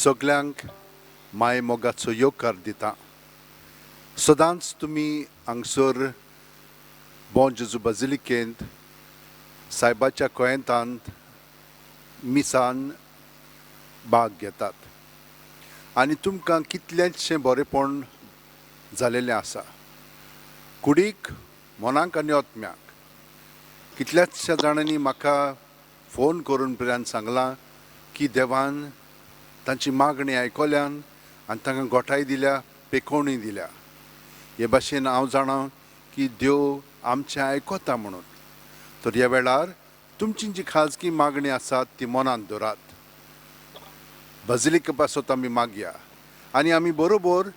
सगल्यांक माय मोगाचो येवकार दिता. सदांच तुमी हांगसर बॉन जेजू बाजिलिकेंत सायबाच्या कोयंतांत मिसान भाग घेतात आनी तुमकां कितलेंचशें बरेंपण जालेलें आसा. कुडीक मनाक आनी आत्म्याक कितल्याशा जाणांनी म्हाका फोन करून पर्यंत सांगलां की देवान तांची मागणी आयकल्यान आनी तांकां गोठाय दिल्या, पेखोवणी दिल्या. हे भाशेन हांव जाणां की देव आमचें आयकता म्हणून. तर ह्या वेळार तुमची जी खाजगी मागणी आसा ती मनांत दवरात. बाजिलिका पासत आमी मागया आनी आमी बरोबर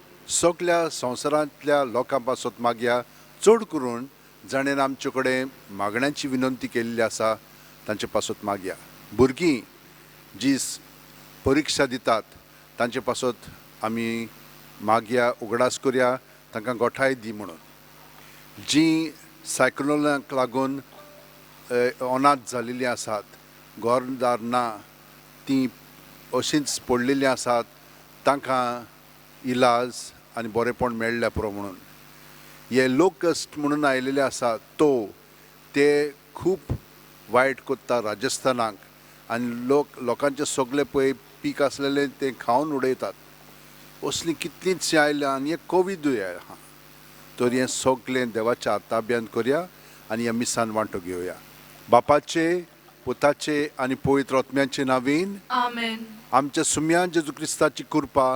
सगल्या संवसारांतल्या लोकां पासत मागया. चड करून जाणेन आमचे कडेन मागण्यांची विनंती केल्ली आसा तांचे पासत मागया. भुरगीं जी परिक्षा दितात तांचे पासत आमी मागया, उगडास करया, तांकां गोठाय दी म्हणून. जीं सायक्लोनाक लागून अनाथ जाल्लीं आसात, घरदार ना, तीं अशींच पडलेलीं आसात, तांकां इलाज आनी बरेंपण मेळ्ळें पुरो म्हणून. हे लोकस्ट म्हणून आयिल्ले आसात ते खूब वायट कोत्ता राजस्थानाक आनी लोकांचे सगळे पळय पीक आसलेलें तें खावन उडयतात. असलीं कितलींचशीं आयल्यां आनी हें कोविडूय आहा. तर हें सगळें देवाच्या ताब्यांत करया आनी ह्या मिसान वांटो घेवया. बापाचे, पुताचे आनी पवित्र आत्म्याचे नांवेन आमेन. आमच्या सुम्या जेजू क्रिस्ताची कृपा,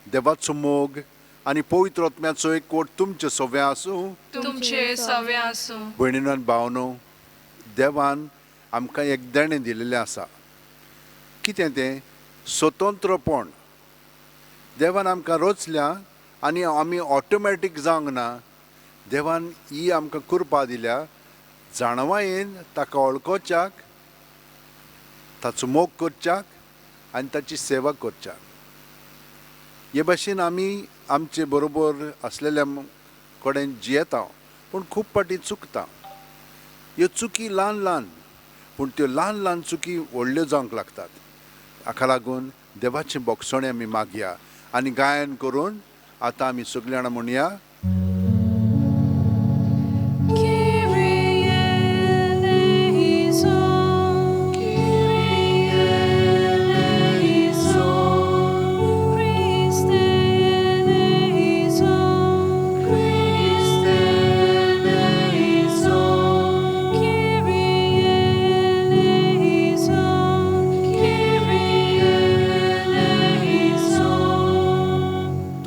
देवाचो मोग आनी पवित्र आत्म्याचो एकवट तुमचे सगळे आसूं. तुमचे सवे आसूं. भयणीनो आनी भावनो, देवान आमकां एक देणें दिलेलें आसा. कितें तें? स्वतंत्रपण. देवान आमकां रचल्या आनी आमी ऑटोमॅटीक जावंक ना. देवान ही आमकां कृपा दिल्या जाणवायेन ताका वळखोवच्याक, ताचो मोग करच्याक आनी ताची सेवा करच्याक. हे भाशेन आमी आमचे बरोबर आसलेल्या कडेन जियेता पूण खूब पाटी चुकता. ह्यो चुकी ल्हान ल्हान पूण त्यो ल्हान ल्हान चुकी व्हडल्यो जावंक लागतात. हाका लागून देवाचें बोगसणें आमी मागया आनी गायन करून आतां आमी सगळीं जाणां म्हणया.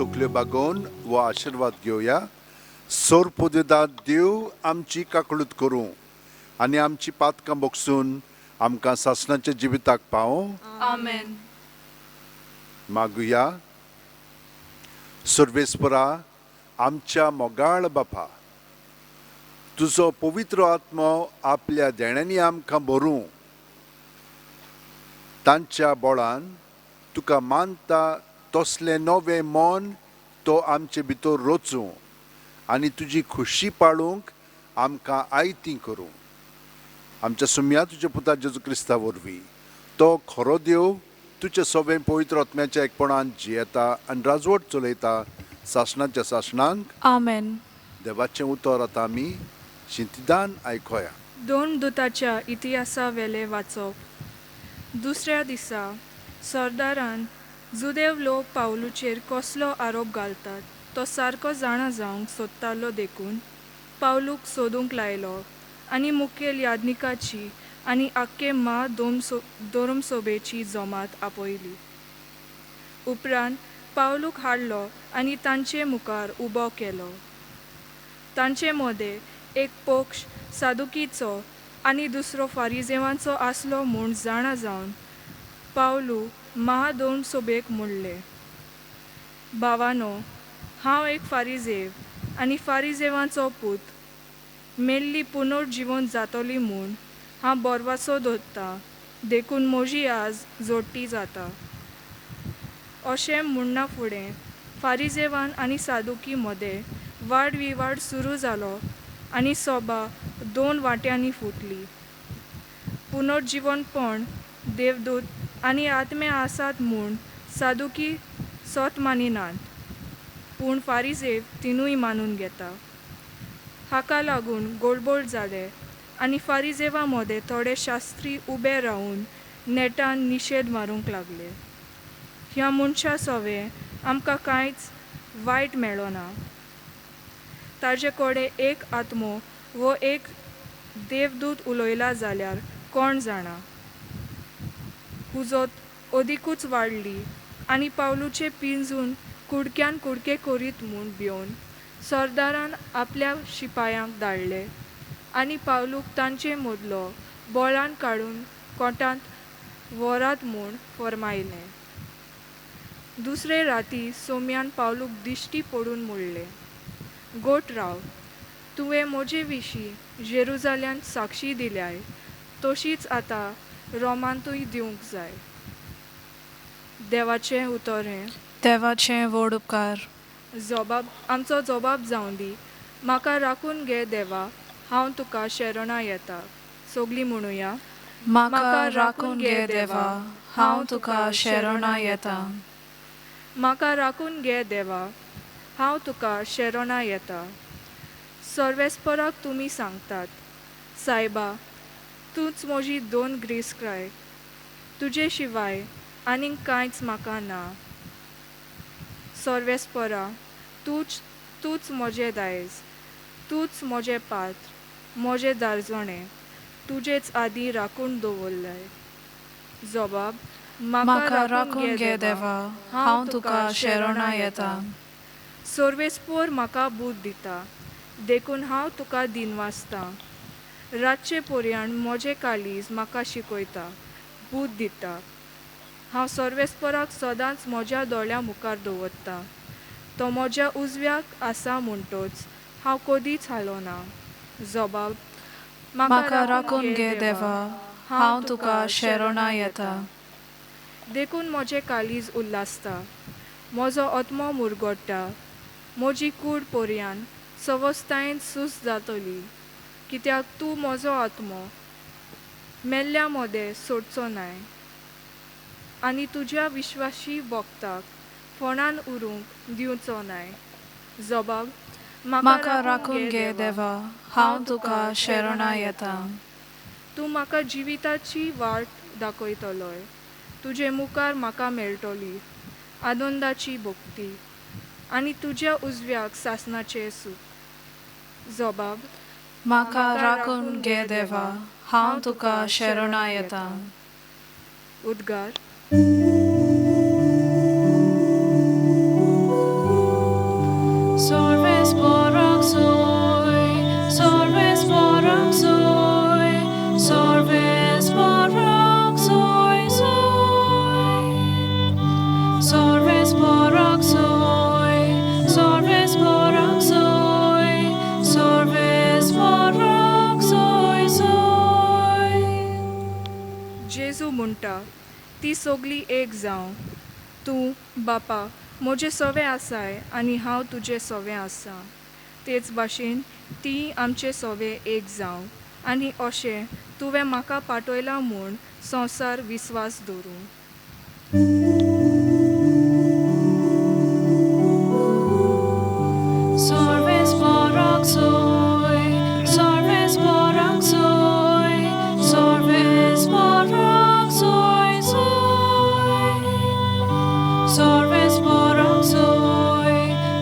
तकल्यो बागोवन वो आशिर्वाद घेवया. सोरपोदिदाद देव आमची काकळूत करूं आनी आमची पातकां बोगसून आमकां सासणाच्या जिविताक पावूं. आमेन. मागुया. सर्वेस्परा, आमच्या मोगाळ बापा, तुजो पवित्र आत्मो आपल्या देण्यांनी आमकां भरूं. तांच्या बोळान तुका मानता तसलें नवें मन तो आमचे भितर रचूं आनी तुजी खुशी पाळूंक आमकां आयती करूं. आमच्या सुम्या तुज्या पुता जेजू क्रिस्ता वरवीं तो खरो देव तुजे सगळें पवित्र आत्म्याच्या एकपणान जियेता आनी राजवट चलयता सासणाच्या सासणांक. आमेन. देवाचें उतर आतां आमी शिंतीदान आयकोया. दोन दुताच्या इतिहासा वेले वाचप. दुसऱ्या दिसा सरदारान जुदेव लोक पावलूचेर कसलो आरोप घालतात तो सारको जाणा जावंक सोदतालो देखून पावलूक सोदूंक लायलो आनी मुखेल यादनिकाची आनी आख्खे धोरमसोबेची जमात आपयली. उपरांत पावलूक हाडलो आनी तांचे मुखार उबो केलो. तांचे मदें एक पक्ष सादुकीचो आनी दुसरो फारिजेवांचो आसलो म्हूण जाणा जावन पावलू महादोन सोबेक म्हणलें, भावानो, हांव एक फारिजेव आनी फारिजेवांचो पूत. मेल्ली पुनर्जिवन जातली म्हूण हांव बोरवासो धरतां, देखून म्हजी आज जोडटी जाता. अशें म्हणना फुडें फारिजेवान आनी सादुकी मदें वाड विवाड सुरू जालो आनी सभा दोन वाट्यांनी फुटली. पुनर्जिवनपण, देवदूत आनी आत्मे आसात म्हूण सादुकी सोत मानिनात, पूण फारिजेव तिनूय मानून घेता. हाका लागून गोडबोड जाले आनी फारिजेवा मदें थोडे शास्त्री उबे रावन नेटान निशेध मारूंक लागले. ह्या मनशा सवे आमकां कांयच वायट मेळ्ळो ना. ताजे कडेन एक आत्मो वो एक देवदूत उलयला जाल्यार कोण जाणा. हुजत अदिकूच वाडली आनी पावलूचे पिंजून कुडक्यान कुडके करीत म्हूण भिवन सरदारान आपल्या शिपायांक धाडले आनी पावलूक तांचे मदलो बोळान काडून कोटांत व्हरात म्हूण फर्मायलें. दुसरे राती सोम्यान पावलूक दिश्टी पडून म्हणलें, गोठ राव, तुवें म्हजे विशीं जेरुजाल्यांत साक्षी दिल्याय तशीच आतां रोमांतूय दिवंक जाय. देवाचें उतोरें, देवाचें व्हड उपकार. आमचो जबाब जावं दी. म्हाका राखून घे देवा, हांव तुका शरणा येता. सोगली म्हणुया. म्हाका राखून घे देवा, हांव तुका शरणा येता. म्हाका राखून घे देवा, हांव तुका शरणा येता. सर्वेस्पराक तुमी सांगतात, सायबा, तूंच म्हजी दोन ग्रीसक्राय, तुजे शिवाय आनीक कांयच म्हाका ना. सर्वेस्परा, तूंच म्हजें दायज, तूंच म्हजें पात्र, म्हजें दारजोणें, तुजेच आदी राखून दवरलाय. जबाब, म्हाका राखून घे देवा, हांव तुका शरणा येता. सर्वेस्पोर म्हाका बूद दिता, देखून हांव तुका दिनवासतां. रातचे पर्यान म्हजें कालीज म्हाका शिकयता, बूद दिता. हांव सर्वेस्पराक सदांच म्हज्या दोळ्या मुखार दवरतां. तो म्हज्या उजव्याक आसा म्हणटोच हांव कदींच हालोना. जबाब, म्हाका राखून घे देवा, हांव तुका शरणा येता. देखून म्हजें कालीज उल्हासता, म्हजो आत्मो मुरगोडटा. म्हजी कूड पर्यान सवस्तायेन सूस जातली, कित्याक तूं म्हजो आत्मो मेल्ल्या मदें सोडचो नाय आनी तुज्या विश्वासी भोगताक फोंडान उरूंक दिवचो नाय. जबाब, म्हाका राखून घे देवा, हांव तुका शरणा येता. तूं म्हाका जिविताची वाट दाखयतलोय. तुजे मुखार म्हाका मेळटली आनंदाची भोगती आनी तुज्या उजव्याक सासणाचें सूख. जबाब, म्हाका राखून घे देवा, हांव तुका शरणा येता. उद्गार. Sorvesporak soy, sorvesporak soy, sorvesporak soy, sorvesporak soy, sorvesporak soy, sorvesporak soy. जेजू म्हणटा, ती सोगली एक जावं. तूं, बापा, म्हजे सवे आसाय आनी हांव तुजे सवे आसां. तेच भाशेन ती आमचे सवे एक जावं आनी अशें तुवें म्हाका पाठयलां म्हूण संवसार विस्वास दवरूं. Sorvesporak soy, sorvesporak soy, sorvesporak soy, sorvesporak soy,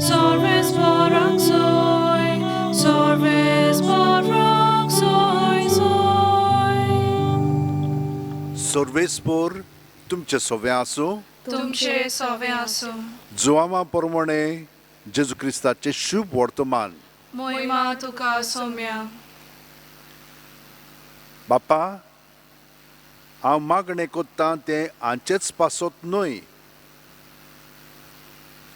sorvesporak soy, sorvesporak soy. सर्वेस्पोर तुमचे सवे आसूं. तुमचे सवे आसूं. जुआमा प्रमाणे जेजू क्रिस्ताचे शुभ वर्तमान मोहिमा तुका सौम्या. बापा, हांव मागणें कोत्तां तें हांचेच पासत न्हय,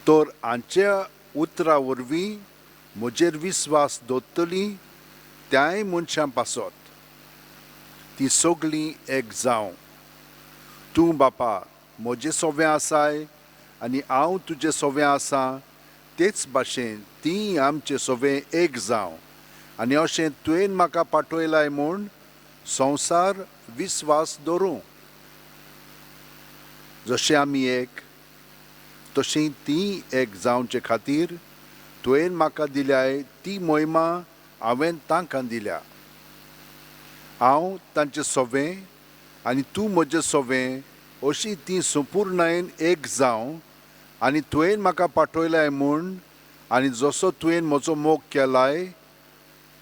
तर हांच्या उतरां वरवीं म्हजेर विस्वास दवरतलीं त्याय मनशां पासत ती सगळीं एक जावं. तूं बापा म्हजें सोवें आसाय आनी हांव तुजें सोवें आसां, तेच भाशेन तीं आमचें सोवें एक जावं. आनी अशें तुवें म्हाका पाठयलाय म्हूण संवसार विस्वास दवरूं. जशें आमी एक, तशीं तीं एक जावचे खातीर तुवें म्हाका दिल्याय ती मोहिमा हांवें तांकां दिल्या. हांव तांचें सोवें आनी तूं म्हजें सोवें, अशीं तीं संपूर्णयेन एक जावं. आनी तुवें म्हाका पाठयलाय म्हूण आनी जसो तुवें म्हजो मोग केलाय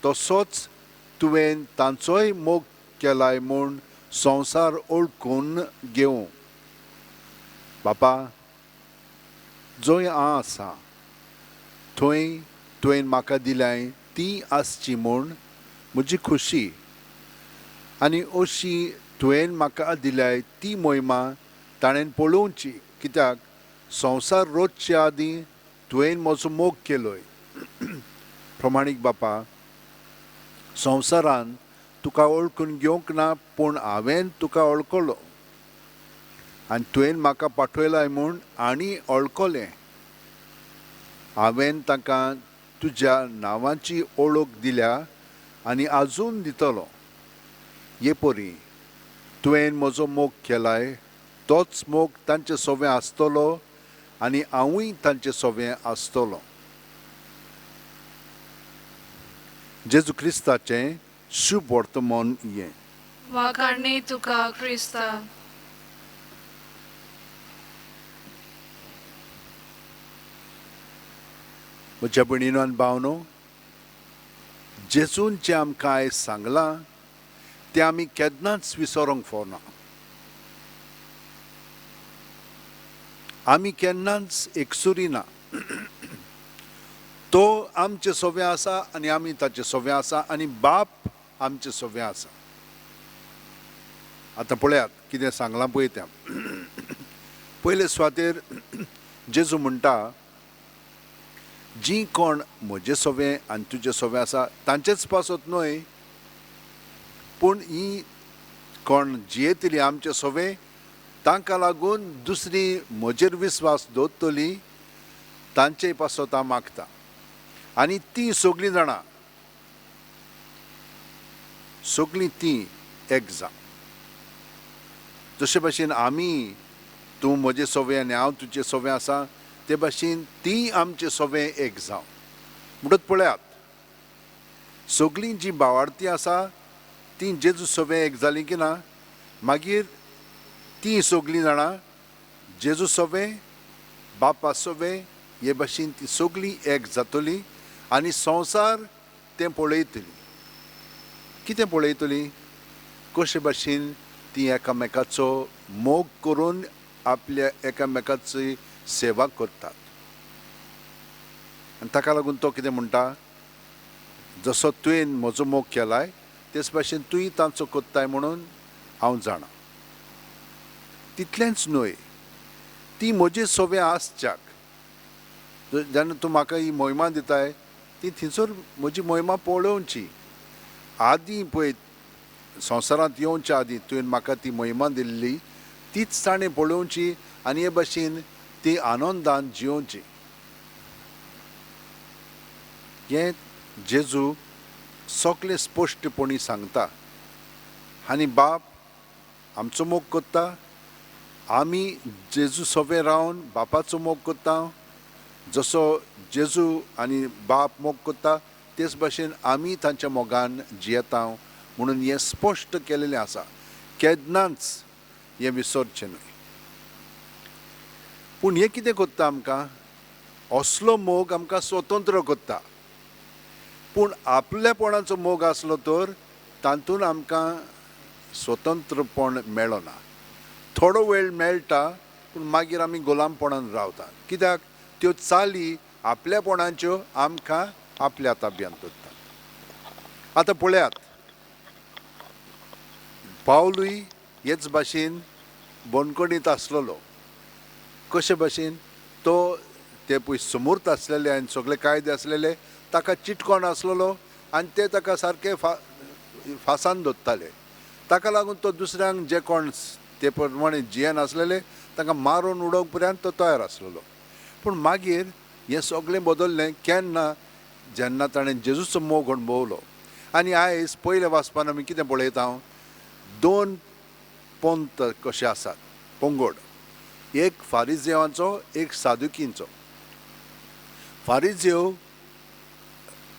तसोच तुवें तांचोय मोग केलाय म्हूण संवसार ओळखून घेवं. बापा, जंय हांव आसां थंय तुवें म्हाका दिल्याय ती आसची म्हूण म्हजी खुशी. आनी अशी तुवें म्हाका दिल्याय ती मोहिमा ताणें पळोवची, कित्याक संवसार रचच्या आदीं तुवें म्हजो मोग केलोय. प्रमाणीक बापा, संवसारान तुका वळखून घेवंक ना, पूण हांवें तुका वळखलो आनी तुवें म्हाका पाठयलाय म्हूण आनी वळखलें. हांवें तांकां तुज्या नांवाची ओळख दिल्या आनी आजून दितलो. हे परी तुवें म्हजो मोग केलाय तोच मोग तांचे सोवें आसतलो आनी हांवूय तांचे सोवें आसतलो. जेजू क्रिस्ताचें शुभ वर्तमान हें. वाखाणणी तुका क्रिस्ता. म्हज्या भयणीनो आनी भावनो, जेजून जें आमकां आयज सांगलां तें आमी केन्नाच विसरूंक फावना. आमी केन्नाच एकसुरी ना. तो आमचे सोवें आसा आनी आमी ताचे सोवें आसा आनी बाप आमचे सोवें आसा. आतां पळयात कितें सांगलां पळय तें. पयले सुवातेर जेजू म्हणटा, जीं कोण म्हजें सोवें आनी तुजें सोवें आसा तांचेच पासत न्हय, पूण ही कोण जियेतली आमचे सोवें तांकां लागून दुसरी म्हजेर विस्वास दवरतली तांचेय पासत हांव मागतां. आनी तीं सगळीं जाणां तीं एक जावं. जशे भाशेन आमी, तूं म्हजें सोवें आनी हांव तुजें सोवें आसा, ते भाशेन तीं आमचें सोवें एक जावं. म्हणटच पळयात, सगळीं जीं भावार्थी आसा तीं जेजू सोवें एक जालीं की ना, मागीर तीं सगळीं जाणां जेजू सोवें, बापा सोवें हे भाशेन तीं सगळीं एक जातलीं आनी संवसार तें पळयतली. कितें पळयतली? कशे भाशेन तीं एकामेकाचो मोग करून आपल्या एकामेकाची सेवा करतात. आनी ताका लागून तो कितें म्हणटा, जसो तुवें म्हजो मोग केलाय तेच भाशेन तुवें तांचो कोत्ताय म्हणून हांव जाणा. तितलेंच न्हय, ती म्हजी सोवें आसच्याक. जेन्ना तूं म्हाका ही मोहिमा दिताय ती थंयसर म्हजी मोहिमा पळोवची. आदीं पळय संवसारांत येवच्या आदीं तुवें म्हाका ती मोहिमा दिल्ली तीच ताणें पळोवची आनी हे भाशेन ती आनंदान जियोवची. हें जेजू सगळें स्पश्टपणी सांगता. आनी बाप आमचो मोग कोत्ता, आमी जेजू सोवें रावन बापाचो मोग कोत्ता. जसो जेजू आनी बाप मोग कोत्ता तेच भाशेन आमी तांच्या मोगान जियेता म्हणून हें स्पश्ट केलेलें आसा. केन्नाच हें विसरचें न्हय. पूण हें कितें कोत्ता आमकां? असलो मोग आमकां स्वतंत्र कोत्ता. पूण आपलेपणाचो मोग आसलो तर तातूंत आमकां स्वतंत्रपण मेळना. थोडो वेळ मेळटा पूण मागीर आमी गुलामपणान रावता. कित्याक त्यो चाली आपल्यापणाच्यो आमकां आपल्या ताब्यांत दवरतात. आतां पळयात, पावलूय हेच भाशेन बंदखणींत आसलेलो. कशे भाशेन तो ते पळय समूर्त आसलेले आनी सगळे कायदे आसलेले ताका चिटकोन आसलेलो आनी ते ताका सारके फासान दवरताले. ताका लागून तो दुसऱ्यांक जे कोण ते प्रमाणे जियेन आसलेले तांकां मारून उडोवंक पर्यंत तो तयार आसलेलो. पूण मागीर हें सगळें बदल्लें केन्ना, जेन्ना ताणें जेजूचो मोग अणभवलो. आनी आयज पयले वाचपान आमी कितें पळयता, दोन पंथ कशे आसात, पंगड, एक फारिजेवांचो, एक सादुकींचो. फारिजेव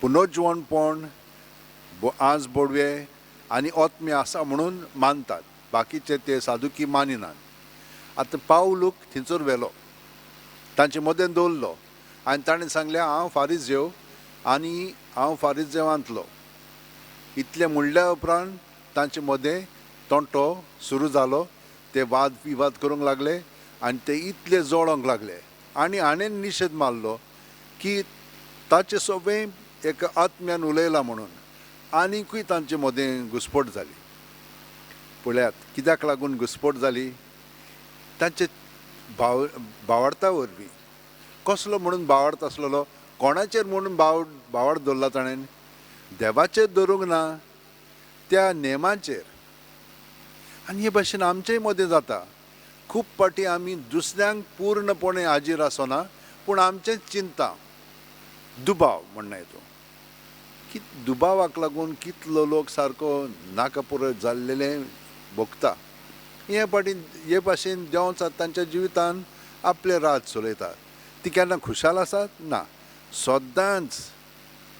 पुनर्जीवनपण, आज बोडवे आनी ओतमे आसा म्हणून मानतात, बाकीचे ते सादुकी मानिनात. आतां पावलूक थिंचर व्हेलो, तांचे मदें दवरलो आनी ताणें सांगलें हांव फारिजेव आनी हांव फारिजेवांतलो. इतलें म्हणल्या उपरांत तांचे मदें तोंटो सुरू जालो. ते वाद विवाद करूंक लागले आनी ते इतले जोडोंक लागले. आनी हाणें निशेध मारलो की ताचे सगळें एका आत्म्यान उलयला म्हणून. आनीकूय तांचे मदें घुसपट जाली. पळयात कित्याक लागून घुसपट जाली, तांचे भावार्था वरवीं. कसलो म्हणून भावार्थ आसलेलो, कोणाचेर म्हणून भावार्थ दवरला ताणें, देवाचेर धरूंक ना, त्या नेमाचेर. आनी हे भाशेन आमचेय मदें जाता. खूब पाटी आमी दुसऱ्यांक पूर्णपणे हाजीर आसना, पूण आमचेंच चिंता, दुबाव म्हणना येतो. दुबावाक लागून कितलो लोक सारको नाकापुरो जाल्लेले भोगता. हे पाटी हे भाशेन देंवचात तांच्या जिवितान आपले राज चलयतात. ती केन्ना खुशाल आसात ना, सदांच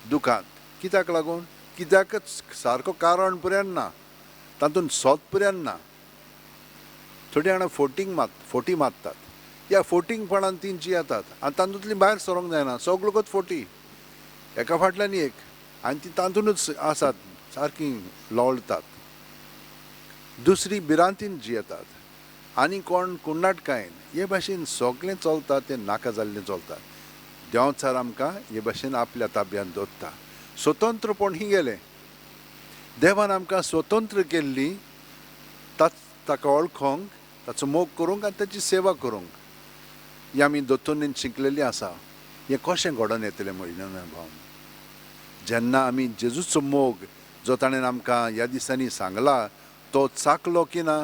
दुखांत. कित्याक लागून, कित्याकच सारको कारण पर्यंत ना, तातूंत सोद पर्यंत ना. थोडी जाणां फोटी मारतात. ह्या फोटींगपणान ती जियेतात आनी तातूंतली भायर सरोंक जायना. सगळोच फोटी एका फाटल्यान एक आनी ती तातूंतच आसात, सारकी लोळटात. दुसरी भिरांतीन जियेतात आनी कोण कुण्णाटकायेन. हे भाशेन सगळें चलता तें नाका जाल्लें चलता. देंवचार आमकां हे भाशेन आपल्या ताब्यांत दवरता. स्वतंत्रपण ही गेलें. देवान आमकां स्वतंत्र केल्ली ताका वळखोंक, ताचो मोग करूंक आनी ताची सेवा करूंक. ही आमी दोतोरनीन शिकलेलीं आसा. हें कशें घडोवन येतलें म्हयन्यान भावन. जेन्ना आमी जेजूचो मोग जो ताणें आमकां ह्या दिसांनी सांगला तो चाखलो की ना,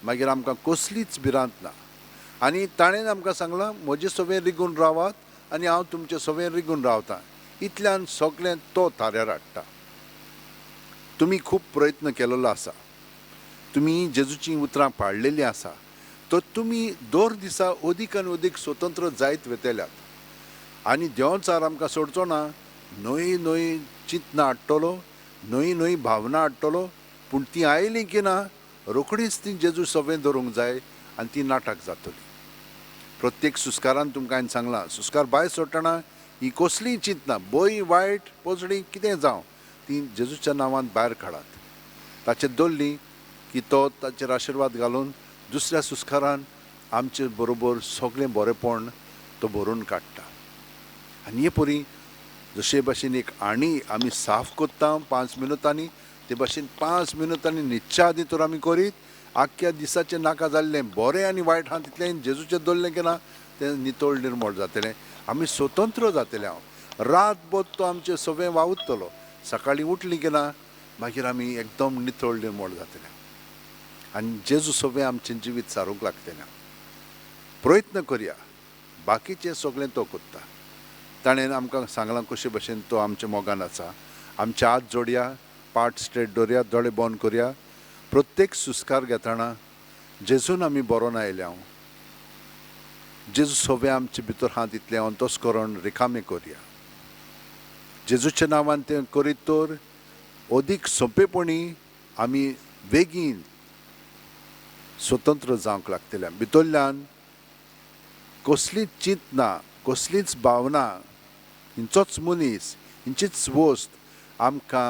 मागीर आमकां कसलीच भिरांत ना. आनी ताणें आमकां सांगलां म्हजे सवें रिगून रावात आनी हांव तुमचे सवें रिगून रावतां. इतल्यान सगळें तो थाऱ्यार हाडटा. तुमी खूब प्रयत्न केलेलो आसा, तुमी जेजूची उतरां पाळलेलीं आसा, तर तुमी दर दिसा अदीक आनी अदीक स्वतंत्र जायत वेतेल्यात. आनी देंवचार आमकां सोडचो ना. नवी नवी चिंतना हाडटलो, नवी नवी भावना हाडटलो. पूण ती आयली की ना, रोखडीच ती जेजू सवें धरूंक जाय आनी ती नाटक जातली. प्रत्येक सुस्कारान तुमकां हांवें सांगलां, सुस्कार भायर सोडटना ही कसलीय चिंतना, बरी वायट पोजडी कितें जावं, ती जेजूच्या नांवान भायर काडात. ताचेर दवरली की तो ताचेर आशिर्वाद घालून दुसऱ्या सुस्कारान आमचे बरोबर सगळें बरेंपण तो भरून काडटा. आनी हे परी जशे भाशेन एक आणी आमी साफ कोत्ता 5 मिनटांनी, ते भाशेन 5 मिनटांनी न्हिदच्या आदी तर आमी करीत. आख्ख्या दिसाचें नाका जाल्लें बरें आनी वायट हांव तितलें जेजूचें दवरलें की ना, तें नितळ निर्मळ जातलें. आमी स्वतंत्र जातले. हांव रातभर तो आमचें सवें वावुरतलो. सकाळीं उठलीं की ना, मागीर आमी एकदम नितळ निर्मळ जातले आनी जेजू सवें आमचें जिवीत सारूंक लागतलें. प्रयत्न करया. बाकीचें सगळें तो कोत्ता. ताणें आमकां सांगलां कशे भाशेन तो आमच्या मोगान आसा. आमचे हात जोडया, पाट स्ट्रेट दवरया, दोळे बंद करया. प्रत्येक सुस्कार घेतना जेजून आमी बरोवन आयल्या. जेजू सवें आमचे भितर हात दितले अंतस्करण रिकामें करया. जेजूच्या नांवान तें करीत तर अदीक सोंपेपणी आमी बेगीन स्वतंत्र जावंक लागतले. भितरल्यान कसलीच चिंतना, कसलीच भावना, हिंचोच मनीस, हिंचीच वस्त आमकां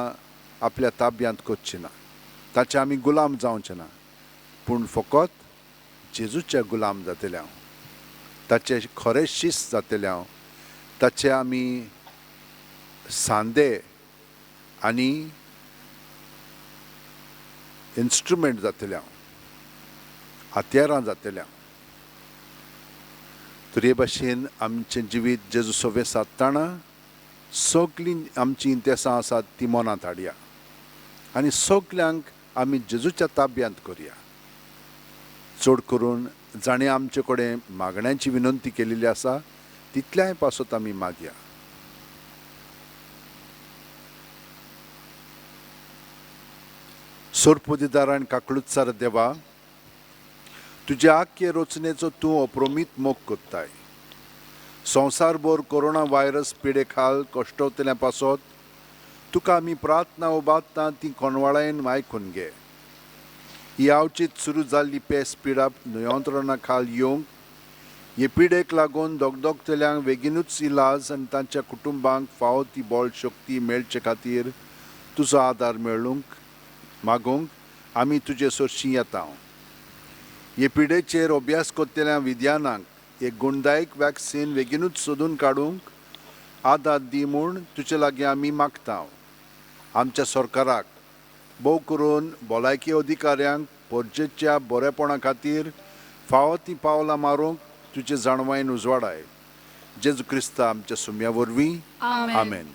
आपल्या ताब्यांत करची ना. ताचे आमी गुलाम जावचे ना, पूण फकत जेजूचे गुलाम जातले हांव. ताचे खरें शिस्त जातले हांव. ताचे आमी सांदे आनी इन्स्ट्रुमेंट जातल्या हात्यारां जातल्या तर हे भाशेन आमचें जिवीत जेजू सोबे सादतना सगलीं आमची इंतेसां आसात ती मनांत हाडया आनी सगल्यांक आमी जेजूच्या ताब्यांत करया. चड करून जाणें आमचे कडेन मागण्यांची विनंती केलेली आसा तितल्याय पासत आमी मागया. सोरपोदीदारान काकळुत्सार देवा, तुज्या आख्खे रचनेचो तूं अप्रोमीत मोग कोत्ताय. संवसारभर कोरोना व्हायरस पिडे खाल कश्टवतल्या पासत तुका आमी प्रार्थना उबारता ती कोणवाळायेन आयकून घे. ही आवचीत सुरू जाल्ली पेस पिडा नियंत्रणा खाल येवंक हे पिडेक लागून दोगदोगतल्यांक बेगीनूच इलाज आनी तांच्या कुटुंबांक फावो ती बळ शक्ती मेळचे खातीर तुजो आदार मेळूंक मागूंक आमी तुजे सोरशीं येता. हे पिडेचेर अभ्यास कोत्तेल्या विद्यानांक एक गुणदायक वॅक्सीन बेगीनूच सोदून काडूंक आदार दी म्हूण तुजे लागीं आमी मागता. आमच्या सरकाराक भोव करून भलायकी अधिकाऱ्यांक परजेच्या बरेपणा खातीर फावो ती पावलां मारूंक तुजे जाणवायेन उजवाडाय. जेजू क्रिस्ता आमच्या सुम्या वरवीं आमेन.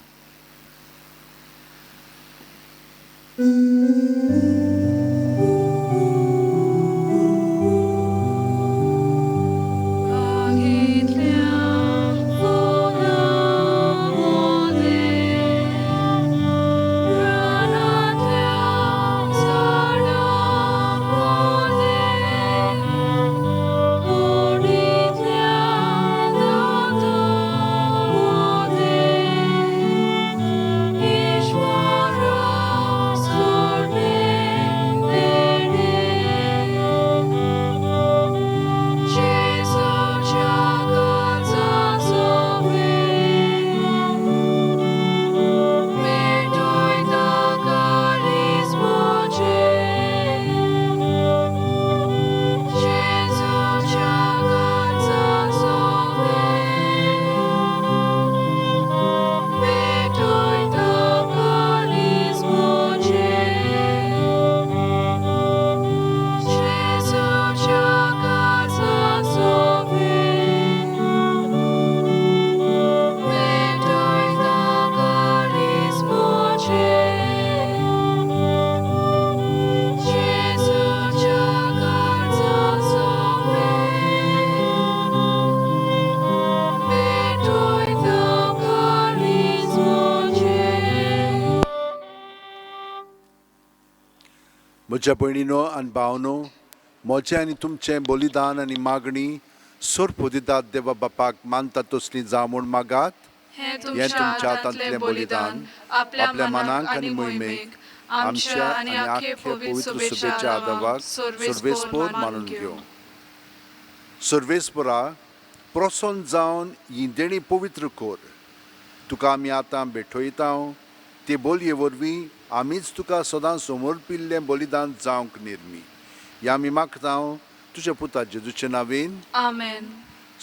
म्हज्या भयणीनो आनी भावनो, म्हजें आनी तुमचें बलिदान आनी मागणी सोरपोदीदार देवा बापाक मानता तसली जावं म्हूण मागात. हें तुमच्या हातांतलें बलिदान आपल्या मनाक आनी मोहिमेक आमच्या आनी आख्खे पवित्र सुबेच्या आदाराक सर्वेस्पोर मानून घेवं. सर्वेस्परा प्रसन्न जावन ही देणी पवित्र कोर. तुका आमी आतां भेटयता. ते बोलये वरवीं आमीच तुका सदां समर्पिल्लें बलिदान जावंक निर्मी. ह्या आमी मागता तुज्या पुता जेजूचे नांवेन आमेन.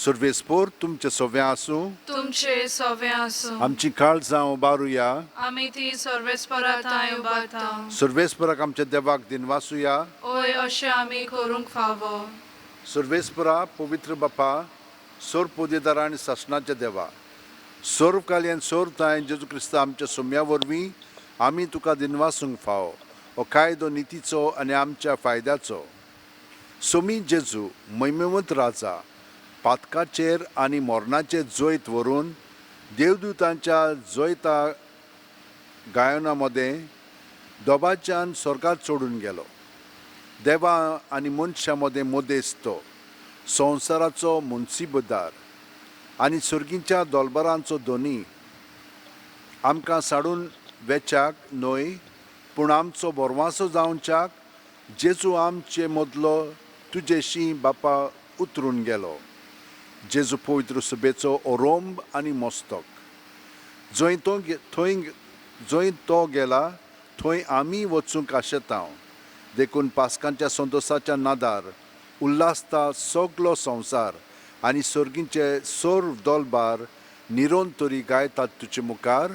सर्वेस्पोर तुमचे सवें आसूं. तुमचे सवें आसूं. आमची काळजां उबारुया. आमी ती सर्वेस्परांताय उबारता. सर्वेस्पराक आमच्या देवाक दिनवासुया. ओय अशें आमी करूंक फावो. सर्वेस्परा पवित्र बापा, सोरपोदीदार आनी शासनाच्या देवा, सोर्वकालीन सोरताय जेजू क्रिस्ता आमच्या सोम्या वरवीं आमी तुका दिनवासूंक फावो. हो कायदो नितीचो आनी आमच्या फायद्याचो. सोमी जेजू मैमेवंत राजा पातकाचेर आनी मोरणाचेर जैत व्हरून देवदूतांच्या जैता गायना मदें दोबाच्यान स्वर्गांत सोडून गेलो. देवा आनी मनशां मदें मोदेस्त संवसाराचो मुन्सिबदार आनी सर्गीच्या दोलबारांचो दोनी आमकां साडून वेचाक न्हय पूण आमचो बोरवासो जावच्याक जेजू आमचे मदलो तुजेशी बापा उतरून गेलो. जेजू पवित्र सुबेचो ओरोंब आनी मस्तक जंय तो गेला थंय आमी वचूंक आशेता. देखून पास्कांच्या संतोसाच्या नादार उल्हासता सगलो संवसार आनी सर्गीचे सोर दोलबार निरोन तरी गायतात तुजे मुखार.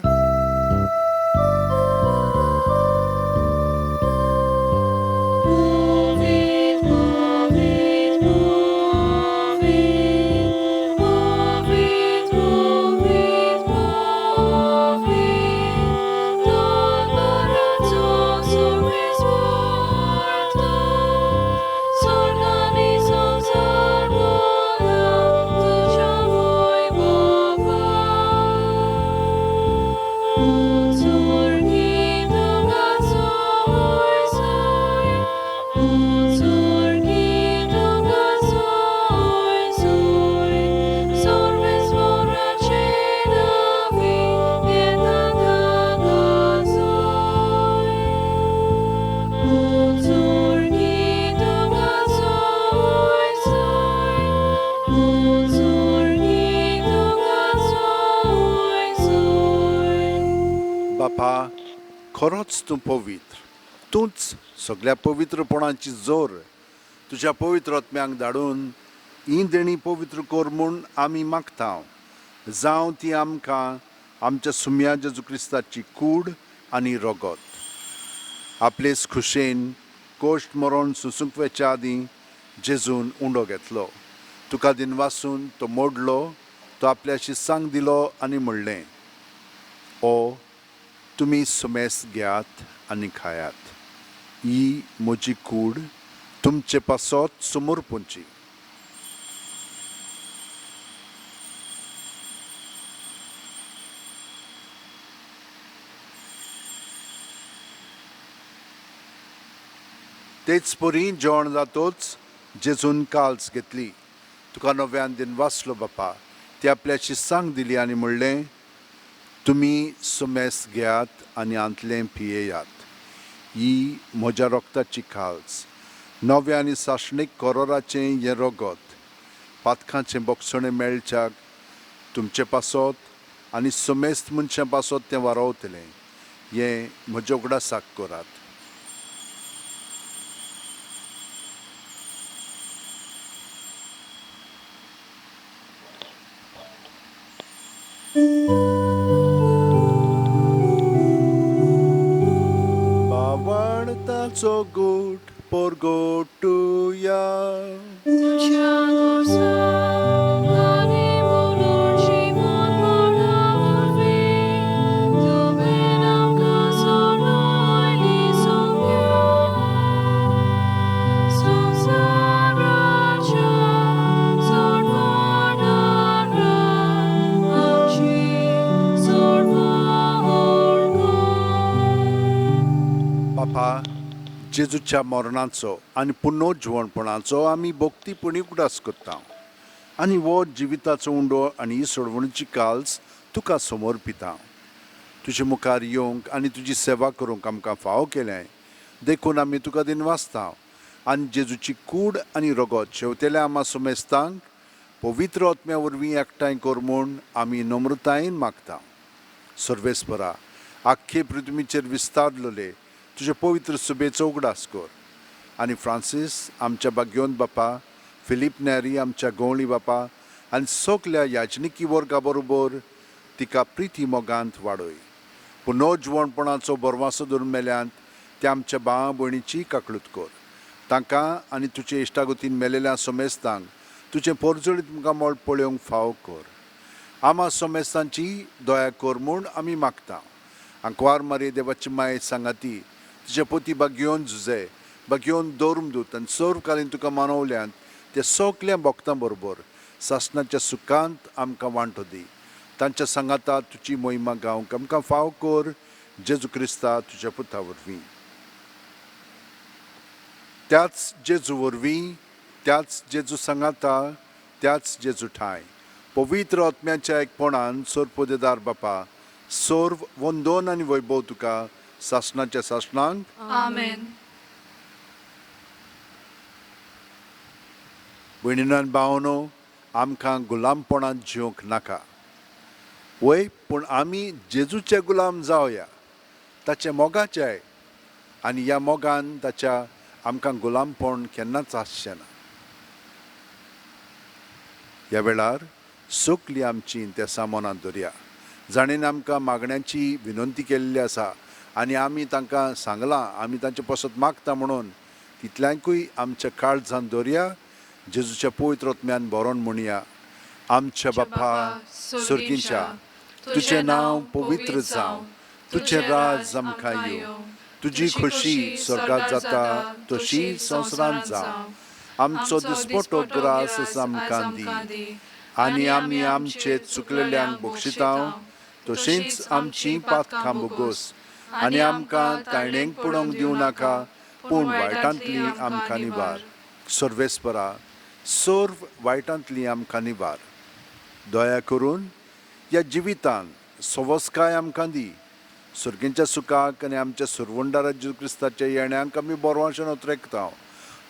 खरोच तूं पवित्र, तूंच सगळ्या पवित्रपणाची जोर तुज्या पवित्र आत्म्यांक धाडून ही देणी पवित्र कर म्हूण आमी मागता. जावं ती आमकां आमच्या सुम्या जेजू क्रिस्ताची कूड आनी रगत. आपलेच खुशेन कोश्ट मरण सुसूंक वेच्या आदीं जेजून उंडो घेतलो. तुका दिनवासून तो मोडलो, तो आपल्या शिसांक दिलो आनी म्हणलें, ओ तुमी सुमेस घेयात आनी खायात. ही म्हजी कूड तुमचे पासत समोर पोंची. तेच परी जेवण जातोच जेजून काल्स घेतली. तुका नव्यान दिनवासलो बापा, ती आपल्या शिसांक दिली आनी म्हणलें, तुमी सुमेस घेयात आनी आंतलें पियेयात. ही म्हज्या रोगताची काल्स, नवे आनी साशणीक कोरोराचें हें रगत, पातकांचें बोगसणें मेळच्याक तुमचे पासत आनी सुमेस्त मनशां पासत तें वारोवतलें. हें म्हज्या उगडासाक करात. बावळताचो गोठ पोरगोटुया. Tudzia gorsa, ani mulor Shimon Moravi, Dobenam Kazoroi Lisomya, Sonsaracha, Sorvonara, Amchi, Sorvoholgo. बापा, जेजूच्या मरणाचो आनी पुनरुज्जीवणपणाचो आमी भोक्तीपणी उगडास करता. आनी हो जिविताचो उंडो आनी ही सोडवणुची काल्स तुका समोर पिता. तुजे मुखार येवंक आनी तुजी सेवा करूंक आमकां फावो केलें देखून आमी तुका दिनवासता. आनी जेजूची कूड आनी रगत शेवतेल्या आमा सुमेस्तांक पवित्र आत्म्या वरवीं एकठांय कर म्हूण आमी नम्रतायेन मागता. सर्वेस्परा, आख्खे पृथ्वीचेर विस्तारलोले तुजे पवित्र सुबेचो उगडास कर. आनी फ्रांसीस आमच्या भाग्योन बापा, फिलीप नॅरी आमच्या गवळी बापा आनी सगल्या याजनिकी वर्गा बरोबर तिका प्रिती मोगांत वाडय. पुनरुज्जीवणपणाचो बरवासो धरून मेल्यांत त्या आमच्या भावा भयणीची काकळूत कर. तांकां आनी तुजे इश्टागतीन मेलेल्या सोमेस्तांक तुजें परजळीत तुमकां मोळ पळोवंक फावो कर. आमा सोमेस्तांची दया कर म्हूण आमी मागता. आंकवार मारी देवाची माय सांगाती तुजे पोती भाग्योन झुजे, भाग्योन दोरमदूत आनी सर्वकालीन तुका मानवल्यांत त्या सगल्या भक्तां बरोबर सासणाच्या सुखांत आमकां वांटो दी. तांच्या सांगाता तुजी मोहिमा गावंक आमकां फावो कर. जेजू क्रिस्ता तुज्या पुता वरवीं. त्याच जेजू वरवीं, त्याच जेजू सांगाता, त्याच जेजू ठाय पवित्र आत्म्याच्या एकपणान सोरपोदेदार बापा, सोर्व वंदन आनी वैभव तुका सासणाच्या सासणांक. Amen. भयणीनान भावनो, आमकां गुलामपणांत जिवंक नाका. वय पूण आमी जेजूचे गुलाम जावया, ताच्या मोगाचे. आनी ह्या मोगान ताच्या आमकां गुलामपण केन्नाच आसचें ना. ह्या वेळार सगलीं आमची त्या सामोनांत दवरया. जाणेन आमकां मागण्यांची विनंती केल्ली आसा आनी आमी तांकां सांगलां आमी तांचे पासत मागता म्हणून तितल्यांकूय आमच्या काळजान दवरया. जेजूच्या पवित्र आत्म्यान बरोवन म्हणया, आमच्या बापा सुर्गींच्या, तुजें नांव पवित्र जावं, तुजें राज आमकां येवं, तुजी खुशी स्वर्गांत जाता तशी संवसारांत जावं. आमचो दिसपटो ग्रास आमकां दी आनी आमी आमचे चुकलेल्यांक बक्षितांव तशींच आमची पातकां बोगोस आनी आमकां तायणेक पडोवंक दिवं नाका, पूण वायटांतली आमकां निवार. सर्वेस्परा, सर्व वायटांतली आमकां निवार. दया करून ह्या जिवितान सवस्काय आमकां दी. सुर्गींच्या सुखाक आनी आमच्या सुरवंडारा जेजू क्रिस्ताच्या येण्याक आमी बोरवांशेन उतरेकता.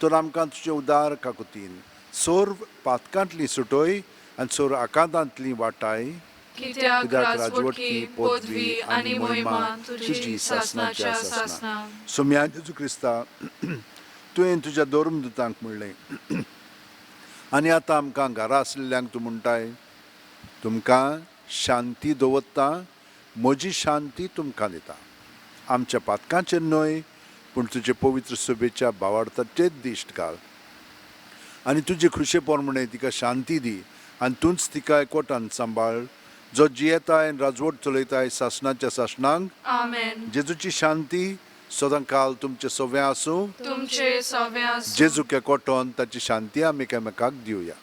तर आमकां तुजे उदार काकुतीन सर्व पातकांतली सुटोय आनी सर्व आकांतांतली वाटाय. कित्याक राजवटकी पदवी आनी मोहिमा तुजी सासनाच्या सासना. सोम्या जेजू क्रिस्ता तुवें तुज्या दोरमदूतांक म्हणलें आनी आतां आमकां घरा आसलेल्यांक तूं म्हणटाय तुमकां शांती दवरता, म्हजी शांती तुमकां दिता. आमच्या पातकांचेर न्हय पूण तुजे पवित्र सोबेच्या भावार्थाचेच दिश्ट घाल आनी तुजे खुशे पोरमणे तिका शांती दी आनी तूंच तिका एकवटान सांबाळ जो जियेताय आनी राजवट चलयताय सासणाच्या सासणांक. आमेन. जेजूची शांती सदां काल तुमचे सव्या आसूं. तुमचे सव्या आसूं. जेजूक एकवटोन ताची शांती आमी एकामेकाक दिवया.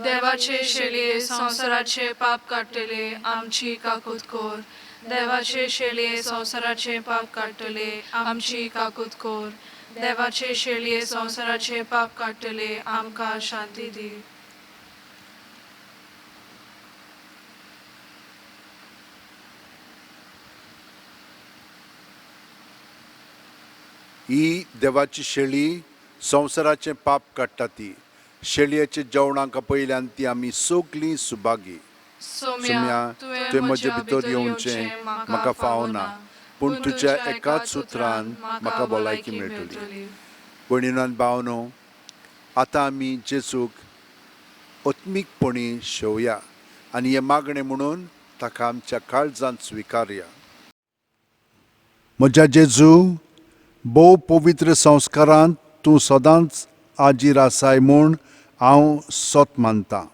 देवाचे शेळये संवसाराचे पाप काडटले आमची काकूत कोर. देवाचे शेळये संवसाराचे पाप काडटले आमची काकूत कोर. देवाचे शेळये संवसाराचे पाप काडटले आमकां शांती दी. ही देवाची शेळी संवसाराचें पाप काडटा ती. शेळयेच्या जेवणाक पयल्यान ती आमी सगलीं सुभागी. सोम्या तुवें म्हजे भितर येवचें म्हाका फावना पूण तुज्या एकाच सुत्रान म्हाका भलायकी मेळटली. भयणीनो आनी भावनो, आतां आमी जेजूक ओत्मीकपणी शेवया आनी हे मागणें म्हणून ताका आमच्या काळजांत स्विकारया. म्हज्या जेजू, भोव पवित्र संस्कारांत तूं सदांच आजीर आसाय म्हूण हांव सोत मानतां.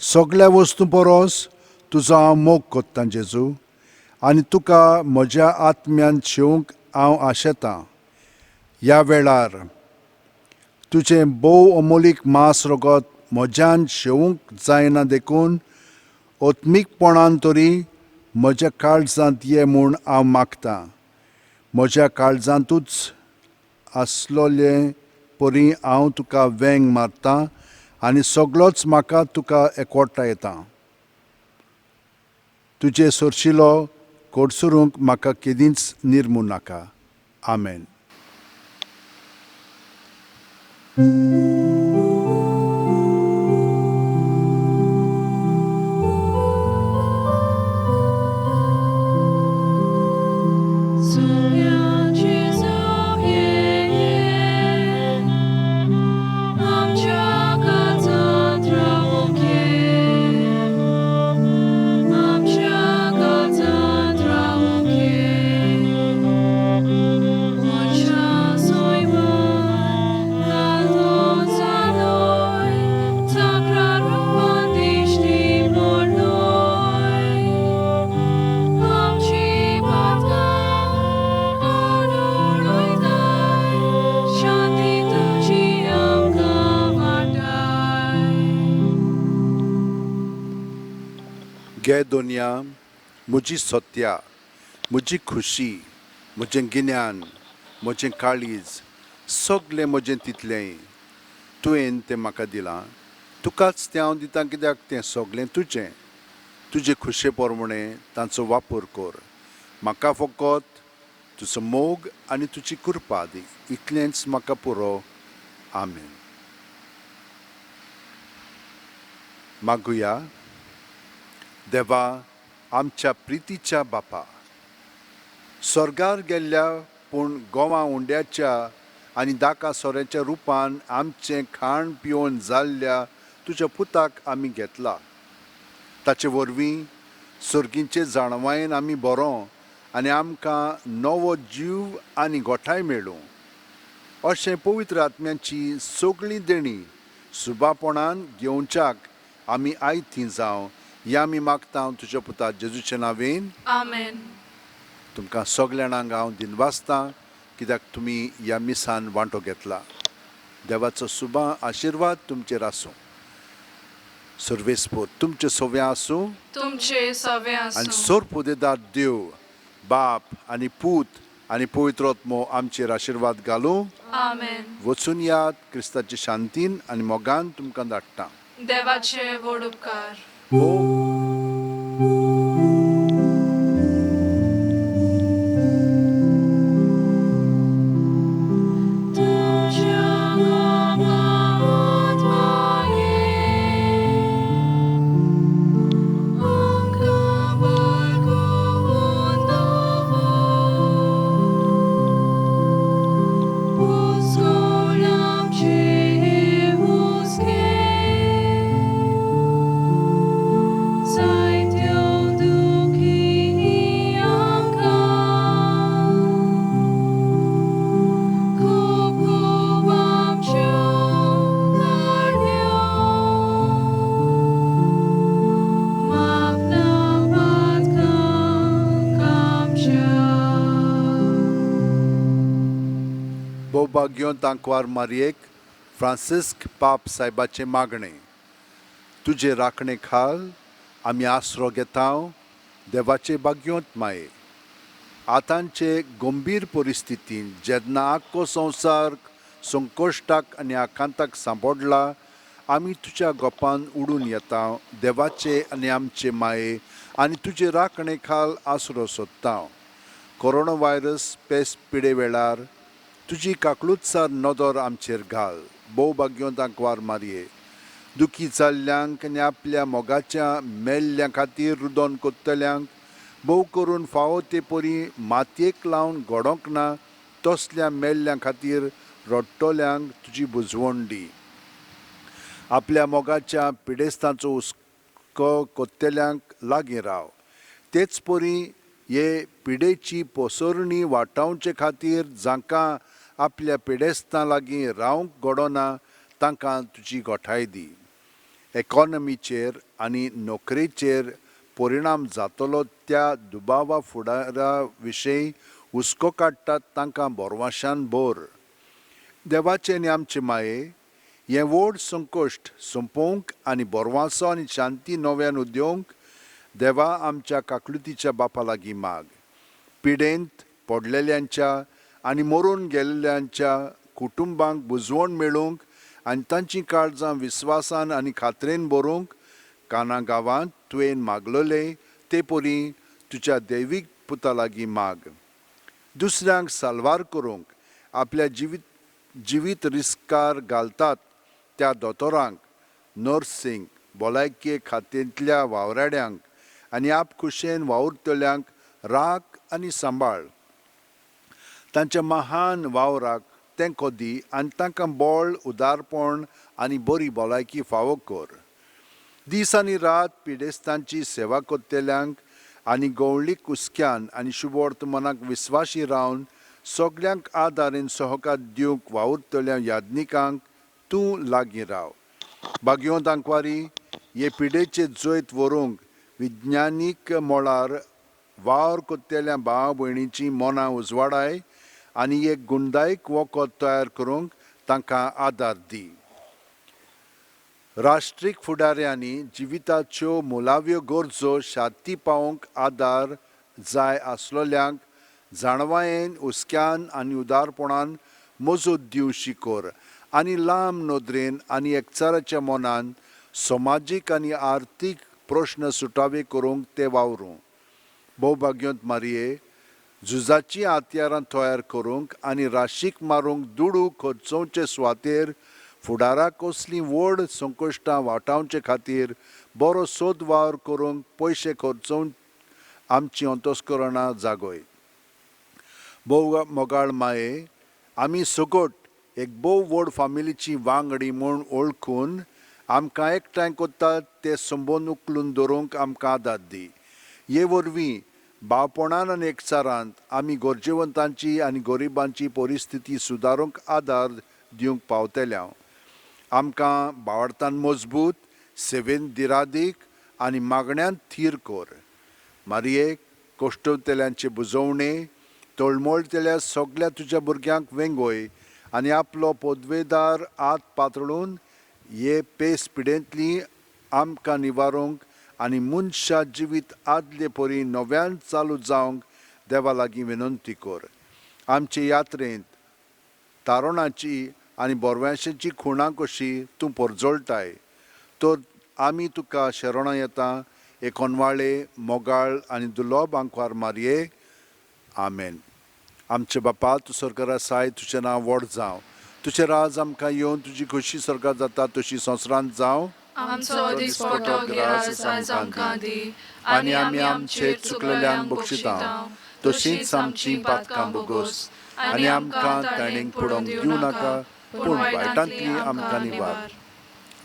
सगळ्या वस्तू परस तुजो हांव मोग कोत्तां जेजू आनी तुका म्हज्या आत्म्यान शेवंक हांव आशेतां. ह्या वेळार तुजें भोव अमोलीक मांस रगत म्हज्यान शेवूंक जायना देखून ओत्मीकपणान तरी म्हज्या काळजांत ये म्हूण हांव मागतां. म्हज्या काळजांतूच आसलोले परी हांव तुका वेंग मारतां आनी सगळोच म्हाका तुका एकवटा येता. तुजे सोरशिलो कोडसुरूंक म्हाका केदींच निर्मू नाका. आमेन. गे दोनया, म्हजी सत्या, म्हजी खुशी, म्हजें गिन्यान, म्हजें काळीज, सगलें म्हजें तितलें तुवें तें म्हाका दिलां. तुकाच तें हांव दितां कित्याक तें सगलें तुजें. तुजे खुशे पोरमणे तांचो वापर कर. म्हाका फकत तुजो मोग आनी तुजी कृपा दी. इतलेंच म्हाका पुरो. आमेन. मागुया. देवा, आमच्या प्रितीच्या बापा, स्वर्गार गेल्ल्या पूण गोवा उंड्याच्या आनी दाका सोऱ्याच्या रुपान आमचें खाण पिवोन जाल्ल्या तुज्या पुताक आमी घेतला. ताचे वरवीं सर्गींचे जाणवायेन आमी बरो आनी आमकां नवो जीव आनी गोठाय मेळूं. अशें पवित्र आत्म्याची सगळीं देणी सुबापणान घेवच्याक आमी आयतीं जावं या आमी मागता तुज्या पुता जेजूच्या नांवेन. आमेन. तुमकां सगळ्या जाणांक हांव दिनवासतां कित्याक तुमी ह्या मिसान वांटो घेतला. देवाचो सुबा आशिर्वाद तुमचेर आसूं. सर्वेस्पोर तुमचे सव्या आसूं. तुमचे सव्या आनी आसूं. सोर पुदेदार देव बाप आनी पूत आनी पवित्रोत्मो आमचेर आशिर्वाद घालूं. आमेन. वचून याद क्रिस्ताचे शांतीन आनी मोगान तुमकां धाडटा. देवाचे व्हड उपकार. तुझ्या गोपात्माये बाग्योंत आंकवार मारयेक फ्रांसिस्क पाप साहेबाचे मागणे. तुजे राखणे खाल आमी आसरो घेता देवाचे बाग्योंत माये. आतांचे गंभीर परिस्थितीन जेन्ना आख्खो संवसार संकोश्टाक आनी आकांताक सांपडला, आमी तुज्या गोपान उडून येता देवाचे आनी आमचे माये आनी तुजे राखणे खाल आसरो सोदता. कोरोना व्हायरस पेस पिडे वेळार तुजी काकलूतसार नदर आमचेर घाल. भोव बाग्योंत आंकवार मारये. दुखी जाल्ल्यांक आनी आपल्या मोगाच्या मेल्ल्या खातीर रुदोन कोत्तल्यांक भोव करून फावो ते परी मातयेक लावन घडोंक ना तसल्या मेल्ल्या खातीर रडटल्यांक तुजी बुजवण दी. आपल्या मोगाच्या पिडेस्तांचो हुस्को कोत्तेल्यांक लागीं राव. तेच परी हे पिडेची पोसोरणी वाटावचे खातीर जांकां आपल्या पिडेस्तां लागीं रावंक घडोना तांकां तुजी गोठाय दी. इकॉनॉमीचेर आनी नोकरेचेर परिणाम जातलो त्या दुबावा फुडारा विशयी हुस्को काडटात तांकां बोरवाशान बोर. देवाचे आनी आमचे माये, हें व्हड संकोश्ट सोंपोवंक आनी बोरवांसो आनी शांती नव्यान उद्योवंक देवा आमच्या काकलुतीच्या बापा लागीं माग. पिडेंत पडलेल्यांच्या आनी मरून गेल्ल्यांच्या कुटुंबांक बुजवण मेळूंक आनी तांची काळजां विस्वासान आनी खात्रेन भरूंक काना गांवांत तुवें मागलोले ते परी तुज्या दैवीक पुता लागीं माग. दुसऱ्यांक साल्वार करूंक आपल्या जिवीत रिस्कार घालतात त्या दोतोरांक, नर्सींक, भलायके खात्यांतल्या वावराड्यांक आनी आपखुशेन वावुरतल्यांक राख आनी सांबाळ. तांच्या महान वावराक तेंको दी आनी तांकां बळ, उदारपण आनी बरी भलायकी फावो कर. दीस आनी रात पिडेस्तांची सेवा कोत्तेल्यांक आनी गवळीक कुस्क्यान आनी शुभ वर्तमानाक विस्वाशी रावन सगळ्यांक आदारेन सहकार दिवंक वावुरतल्या याज्ञिकांक तूं लागीं राव. बाग्योंत आंकवारी, हे पिडेचे जैत व्हरूंक विज्ञानीक मोळार वावर कोत्तेल्या भाव भयणींची मनां उजवाडाय आनी एक गुणदायक वखद तयार करूंक तांकां आदार दी. राष्ट्रीक फुडाऱ्यांनी जिविताच्यो मुलाव्यो गरजो शाती पावोवंक आदार जाय आसलोल्यांक जाणवायेन, हुस्क्यान आनी उदारपणान मजत दिवची कर आनी लांब नदरेन आनी एकचाराच्या मनान समाजीक आनी आर्थीक प्रश्न सुटावे करूंक ते वावरूं. भोव बाग्योंत मारये, झुजाची हातयारां तयार करूंक आनी राशीक मारूंक दुडू खर्चोवचे सुवातेर फुडाराक कसलीं व्हड संकश्टां वाटावचे खातीर बरो सोद वावर करूंक पयशे खर्चोवन आमची अंतस्करणां जागोय. भोव मोगाळ माये, आमी सगट एक भोव व्हड फामिलीची वांगडी म्हूण ओळखून आमकां एकठांय कोत्तात ते संबंद उखलून दवरूंक आमकां आदार दी. हे वरवीं भावपणान आनी एकचारांत आमी गरजेवंतांची आनी गरिबांची परिस्थिती सुदारूंक आदार दिवंक पावतल्या. आमकां भावार्थान मजबूत, सेवेन दिरादीक आनी मागण्यांत थीर कर. मारये, कोश्टवतेल्यांचे बुजवणे, तळमळतेल्या सगळ्या तुज्या भुरग्यांक वेंगोय आनी आपलो पदवेदार आत पातळून हे पेस पिडेंतली आमकां निवारूंक आनी मनशा जिवीत आदले परी नव्यान चालू जावंक देवा लागीं विनंती कर. आमचे यात्रेंत तारुणाची आनी बोरव्याशांची खुणां कशी तूं परजळटाय तर आमी तुका शरणां येता. एकोणवाळे, मोगाळ आनी दुलोब आंकवार मारये. आमेन. आमचे बापा, तूं स्वर्गार आसाय, तुजें नांव व्हड जावं. तुजें राज आमकां येवन तुजी खोशी स्वर्गार जाता तशी संवसारांत जावं. आमचो दिसपटो गिरास आज आमकां दी आनी आमी आमचेर चुकलेल्यांक बक्षिता तशींच आमची पातकां बोगोस आनी आमकां ताणेंक पडोवंक दिवं नाका पूण वायटांतली आमकां निवार.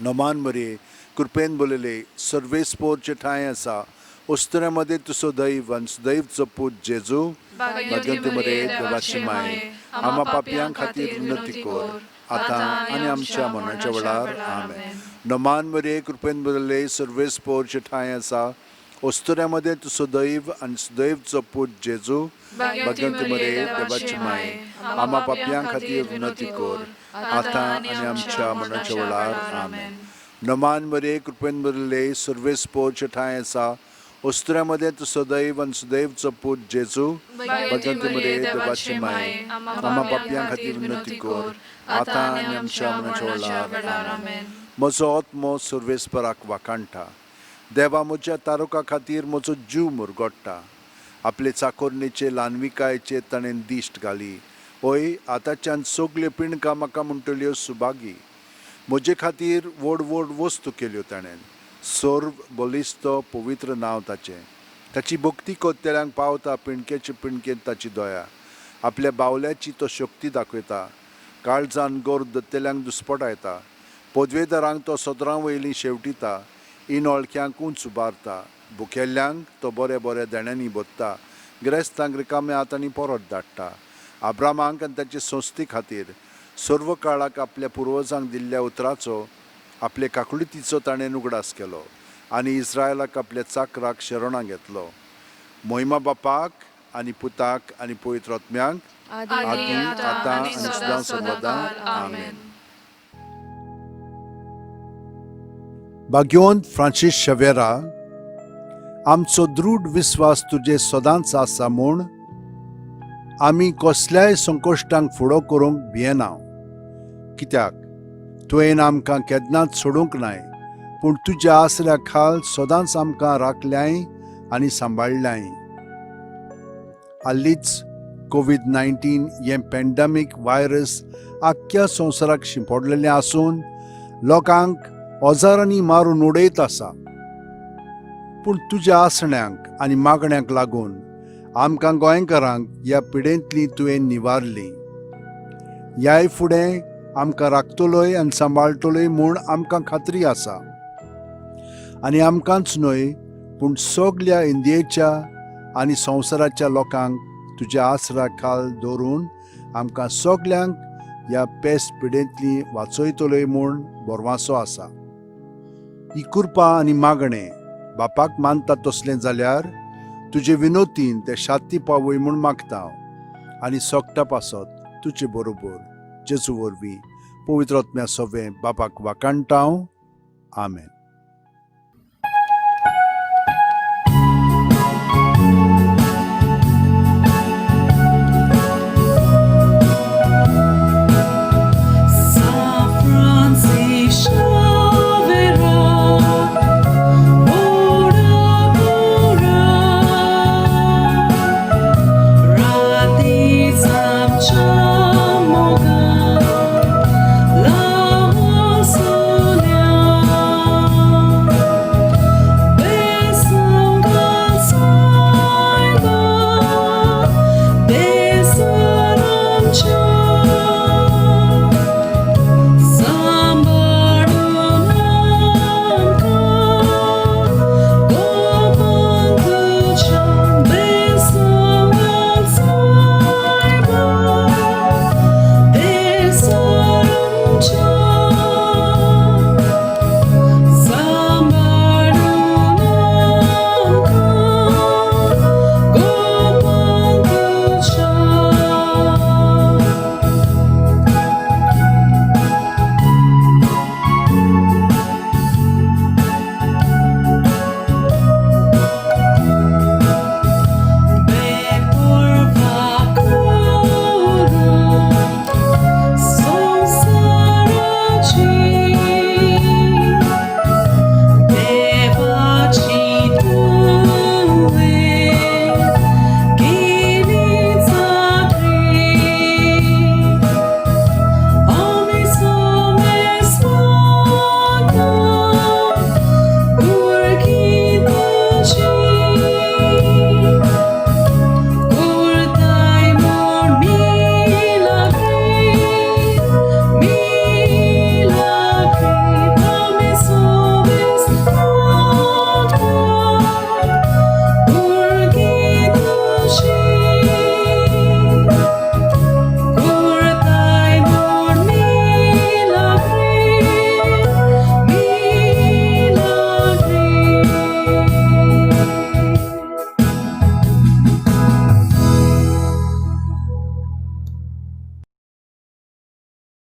नोमान मरे, कृपेन बोलेले, सर्वेस्पोरचे ठांय आसा. उस्तऱ्यामध्ये तुजो दैव आनी सदैव जपूत जेजू. भाग्यवंत मरे, देवाची माये, आम्हा पापयां खातीर विनंती कर आतां आनी आमच्या मरणाच्या वेळार. आमेन. नोमान मरे, कृपेन बोलेले, सर्वेस्पोरचे ठांय आसा. ओस्तुऱ्यामध्ये तू सदैव आणि सदैवचो पूत जेजू भगवंती मरिये देवाची माये आम्हा पापयां खातीर विनंती कर आता आणि आमच्या मरणाच्या वेळार आमेन. नमान मरे कृपेन भरले सर्वेस्पोरचे ठाय आसा ओस्तुऱ्यामध्ये तू सदैव आणि सदैवचो पूत जेजू भगवंती मरिये देवाची माये आम्हा पापयां खातीर विनंती कर आता आणि आमच्या मरणाच्या वेळार आमेन. म्हजो आत्मो सर्वेस्पराक वाकाणटा. देवा म्हज्या तारका खातीर म्हजो जीव मुरगोडटा. आपले चाकोरणेचे ल्हानविकायेचे ताणें दिश्ट घाली. ओय आतांच्यान सगल्यो पिणकां म्हाका म्हणटल्यो सुभागी. म्हजे खातीर व्हड व्हड वस्तू केल्यो ताणें. सर्व बलिस्तो पवित्र नांव ताचें. ताची भक्ती कोत्तेल्यांक पावता पिणकेचे पिणकेंत ताची दया. आपल्या बावल्याची तो शक्ती दाखयता. काळजान गोर दत्तेल्यांक दुस्पटायता. पदवेदारांक तो सदरां वयलीं शेवटिता. इनओळख्यांक उंच उबारता. भुकेल्ल्यांक तो बऱ्या बऱ्या देण्यांनी बोदता. गिरेस्तांक रिकाम्या हातांनी परत धाडटा. आब्रामांक आनी ताचे संस्थे खातीर सर्व काळाक आपल्या पुर्वजांक दिल्ल्या उतराचो आपले काकुळतीचो ताणें उगडास केलो आनी इस्रायलाक आपल्या चाकराक शरणां घेतलो. मोहिमा बापाक आनी पुताक आनी पवित्र आत्म्यांक आदी आतां आनी सदां सर्वदां आमेन. भाग्यवंत फ्रांसीस शेवेरा, आमचो दृढ विस्वास तुजे सदांच आसा म्हूण आमी कसल्याय संकश्टांक फुडो करूंक भियेना. कित्याक तुवें आमकां केन्नाच सोडूंक नाय, पूण तुज्या आसऱ्या खाल सदांच आमकां राखल्याय आनी सांबाळल्याय. हालींच कोविड-19 हें पॅन्डेमीक वायरस आख्ख्या संवसाराक शिंपडलेलें आसून लोकांक ओजारांनी मारून उडयत आसा. पूण तुज्या आसण्यांक आनी मागण्यांक लागून आमकां गोंयकारांक ह्या पिडेंतली तुवें निवारली. ह्याय फुडें आमकां राखतलोय आनी सांबाळटलोय म्हूण आमकां खात्री आसा. आनी आमकांच न्हय पूण सगल्या इंडियेच्या आनी संवसाराच्या लोकांक तुज्या आसरा खाल दवरून आमकां सगल्यांक ह्या पेस्त पिडेंतली वाचयतलोय म्हूण बोरवांसो आसा. ही कृपा आनी मागणें बापाक मानता तसलें जाल्यार तुजे विनोतीन ते शांती पावय म्हूण मागता हांव. आनी सोगटा पासत तुजे बरोबर जेजू वरवीं पवित्र आत्म्या सवें बापाक वाकाणटा हांव. आमेन.